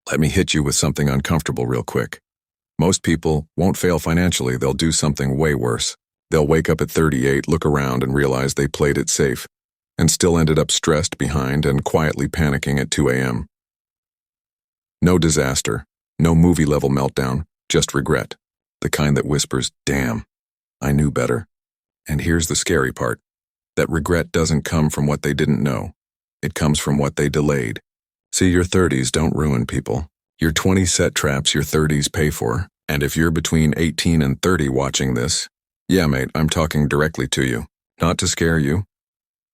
Let me hit you with something uncomfortable real quick. Most people won't fail financially, they'll do something way worse. They'll wake up at 38, look around and realize they played it safe, and still ended up stressed, behind, and quietly panicking at 2 a.m. No disaster, no movie-level meltdown, just regret. The kind that whispers, "Damn, I knew better." And here's the scary part. That regret doesn't come from what they didn't know. It comes from what they delayed. See, your 30s don't ruin people. Your 20s set traps your 30s pay for. And if you're between 18 and 30 watching this, yeah, mate, I'm talking directly to you. Not to scare you.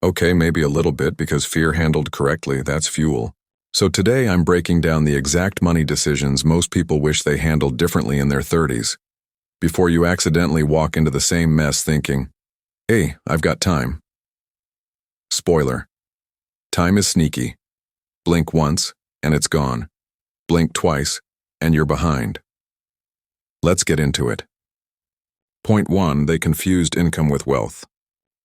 Okay, maybe a little bit, because fear handled correctly, that's fuel. So today I'm breaking down the exact money decisions most people wish they handled differently in their 30s. Before you accidentally walk into the same mess thinking, "Hey, I've got time." Spoiler. Time is sneaky. Blink once, and it's gone. Blink twice, and you're behind. Let's get into it. Point 1, they confused income with wealth.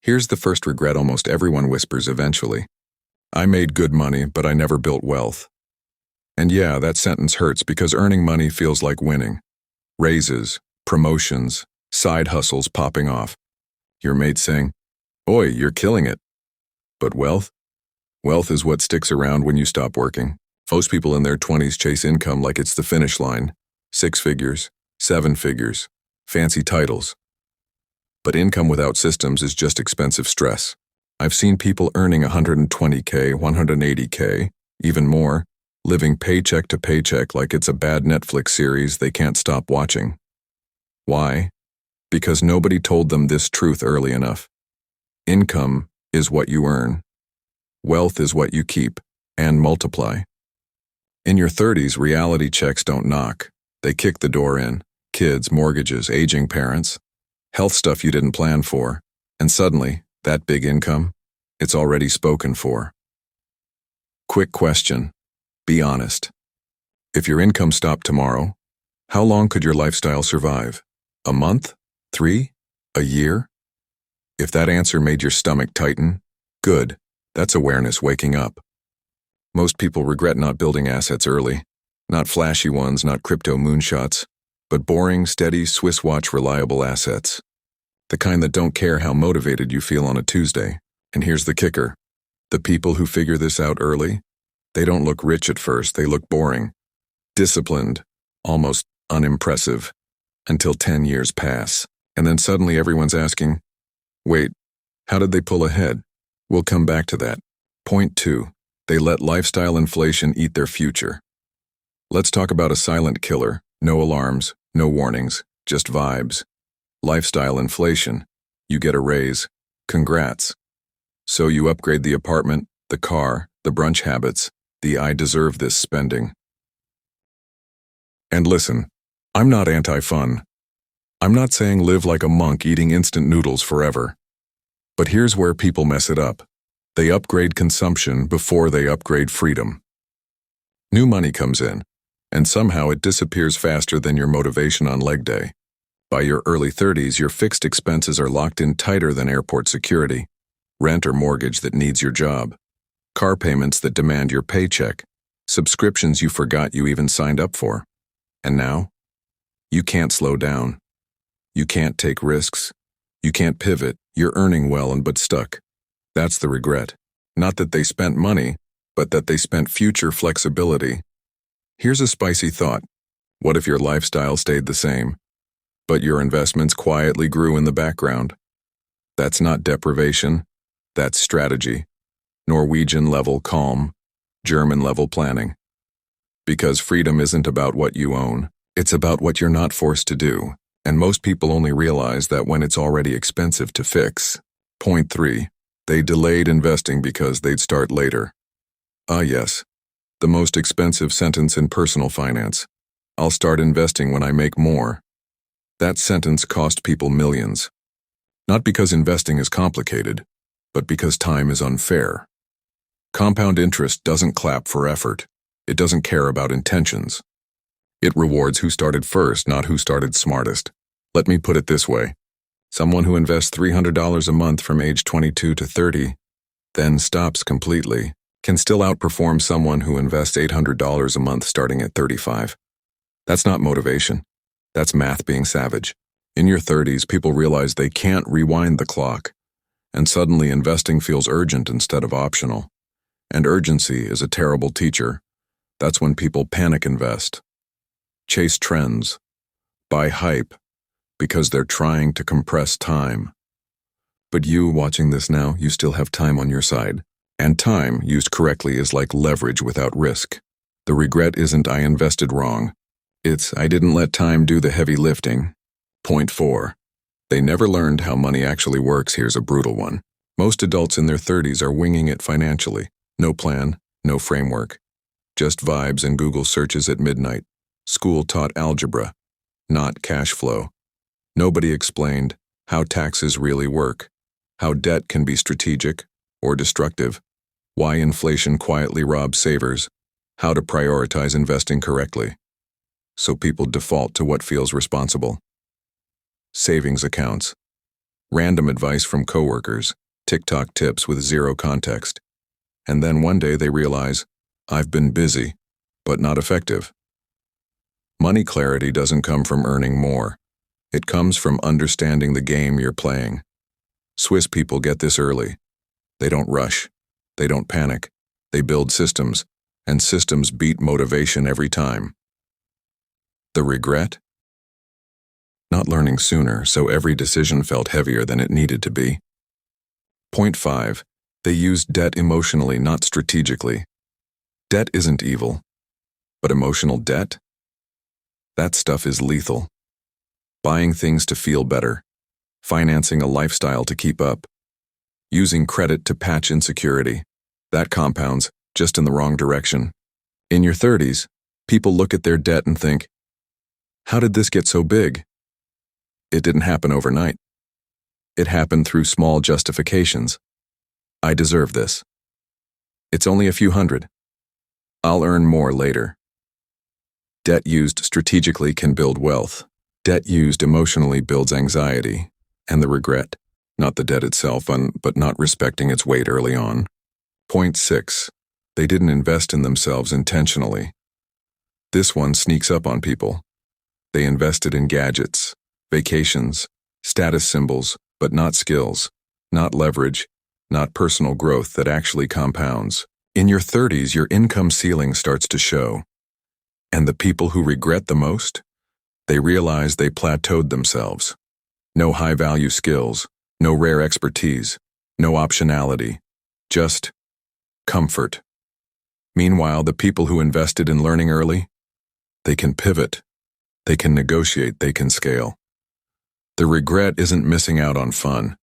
Here's the first regret almost everyone whispers eventually. I made good money, but I never built wealth. And yeah, that sentence hurts because earning money feels like winning. Raises, promotions, side hustles popping off. Your mate saying, "Oi, you're killing it." But wealth? Wealth is what sticks around when you stop working. Most people in their 20s chase income like it's the finish line. 6 figures, 7 figures, fancy titles. But income without systems is just expensive stress. I've seen people earning 120K, 180K, even more, living paycheck to paycheck like it's a bad Netflix series they can't stop watching. Why? Because nobody told them this truth early enough. Income is what you earn. Wealth is what you keep and multiply. In your 30s, reality checks don't knock. They kick the door in. Kids, mortgages, aging parents, health stuff you didn't plan for, and suddenly, that big income, it's already spoken for. Quick question. Be honest. If your income stopped tomorrow, how long could your lifestyle survive? A month? 3? A year? If that answer made your stomach tighten, good. That's awareness waking up. Most people regret not building assets early. Not flashy ones, not crypto moonshots, but boring, steady, Swiss watch reliable assets. The kind that don't care how motivated you feel on a Tuesday. And here's the kicker. The people who figure this out early, they don't look rich at first, they look boring. Disciplined, almost unimpressive, until 10 years pass. And then suddenly everyone's asking, wait, how did they pull ahead? We'll come back to that. Point 2, they let lifestyle inflation eat their future. Let's talk about a silent killer. No alarms, no warnings, just vibes. Lifestyle inflation. You get a raise. Congrats. So you upgrade the apartment, the car, the brunch habits, the "I deserve this" spending. And listen, I'm not anti-fun. I'm not saying live like a monk eating instant noodles forever. But here's where people mess it up. They upgrade consumption before they upgrade freedom. New money comes in, and somehow it disappears faster than your motivation on leg day. By your early 30s, your fixed expenses are locked in tighter than airport security, rent or mortgage that needs your job, car payments that demand your paycheck, subscriptions you forgot you even signed up for. And now, you can't slow down. You can't take risks. You can't pivot. You're earning well and but stuck. That's the regret. Not that they spent money, but that they spent future flexibility. Here's a spicy thought. What if your lifestyle stayed the same, but your investments quietly grew in the background? That's not deprivation. That's strategy. Norwegian-level calm, German-level planning. Because freedom isn't about what you own. It's about what you're not forced to do. And most people only realize that when it's already expensive to fix. Point 3. They delayed investing because they'd start later. Ah yes, the most expensive sentence in personal finance. I'll start investing when I make more. That sentence cost people millions. Not because investing is complicated, but because time is unfair. Compound interest doesn't clap for effort. It doesn't care about intentions. It rewards who started first, not who started smartest. Let me put it this way. Someone who invests $300 a month from age 22 to 30, then stops completely, can still outperform someone who invests $800 a month starting at 35. That's not motivation. That's math being savage. In your 30s, people realize they can't rewind the clock, and suddenly investing feels urgent instead of optional. And urgency is a terrible teacher. That's when people panic invest, chase trends, buy hype, because they're trying to compress time. But you, watching this now, you still have time on your side. And time, used correctly, is like leverage without risk. The regret isn't I invested wrong. It's I didn't let time do the heavy lifting. Point 4. They never learned how money actually works. Here's a brutal one. Most adults in their 30s are winging it financially. No plan, no framework. Just vibes and Google searches at midnight. School taught algebra, not cash flow. Nobody explained how taxes really work, how debt can be strategic or destructive, why inflation quietly robs savers, how to prioritize investing correctly. So people default to what feels responsible. Savings accounts, random advice from coworkers, TikTok tips with zero context. And then one day they realize, I've been busy, but not effective. Money clarity doesn't come from earning more. It comes from understanding the game you're playing. Swiss people get this early. They don't rush. They don't panic. They build systems, and systems beat motivation every time. The regret? Not learning sooner, so every decision felt heavier than it needed to be. Point 5. They used debt emotionally, not strategically. Debt isn't evil, but emotional debt? That stuff is lethal. Buying things to feel better, financing a lifestyle to keep up, using credit to patch insecurity. That compounds, just in the wrong direction. In your 30s, people look at their debt and think, how did this get so big? It didn't happen overnight. It happened through small justifications. I deserve this. It's only a few hundred. I'll earn more later. Debt used strategically can build wealth. Debt used emotionally builds anxiety and the regret, not the debt itself, but not respecting its weight early on. Point 6. They didn't invest in themselves intentionally. This one sneaks up on people. They invested in gadgets, vacations, status symbols, but not skills, not leverage, not personal growth that actually compounds. In your 30s, your income ceiling starts to show. And the people who regret the most? They realize they plateaued themselves. No high-value skills, no rare expertise, no optionality, just comfort. Meanwhile, the people who invested in learning early, they can pivot, they can negotiate, they can scale. The regret isn't missing out on fun.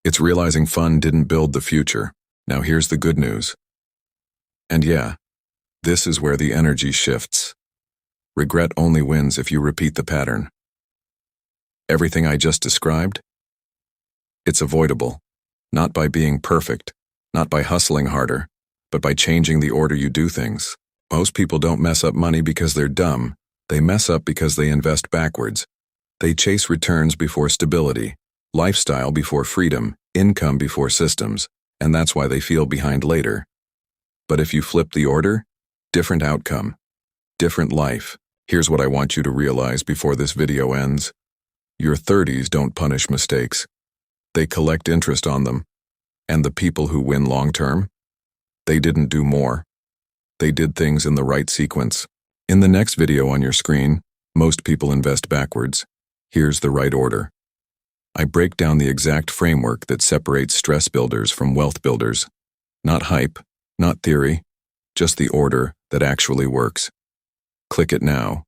It's realizing fun didn't build the future. Now here's the good news. And yeah, this is where the energy shifts. Regret only wins if you repeat the pattern. Everything I just described? It's avoidable, not by being perfect, not by hustling harder, but by changing the order you do things. Most people don't mess up money because they're dumb. They mess up because they invest backwards. They chase returns before stability, lifestyle before freedom, income before systems, and that's why they feel behind later. But if you flip the order, different outcome, different life. Here's what I want you to realize before this video ends. Your 30s don't punish mistakes. They collect interest on them. And the people who win long-term? They didn't do more. They did things in the right sequence. In the next video on your screen, most people invest backwards. Here's the right order. I break down the exact framework that separates stress builders from wealth builders. Not hype, not theory, just the order that actually works. Click it now.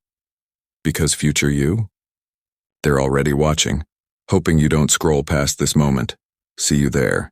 Because future you? They're already watching, hoping you don't scroll past this moment. See you there.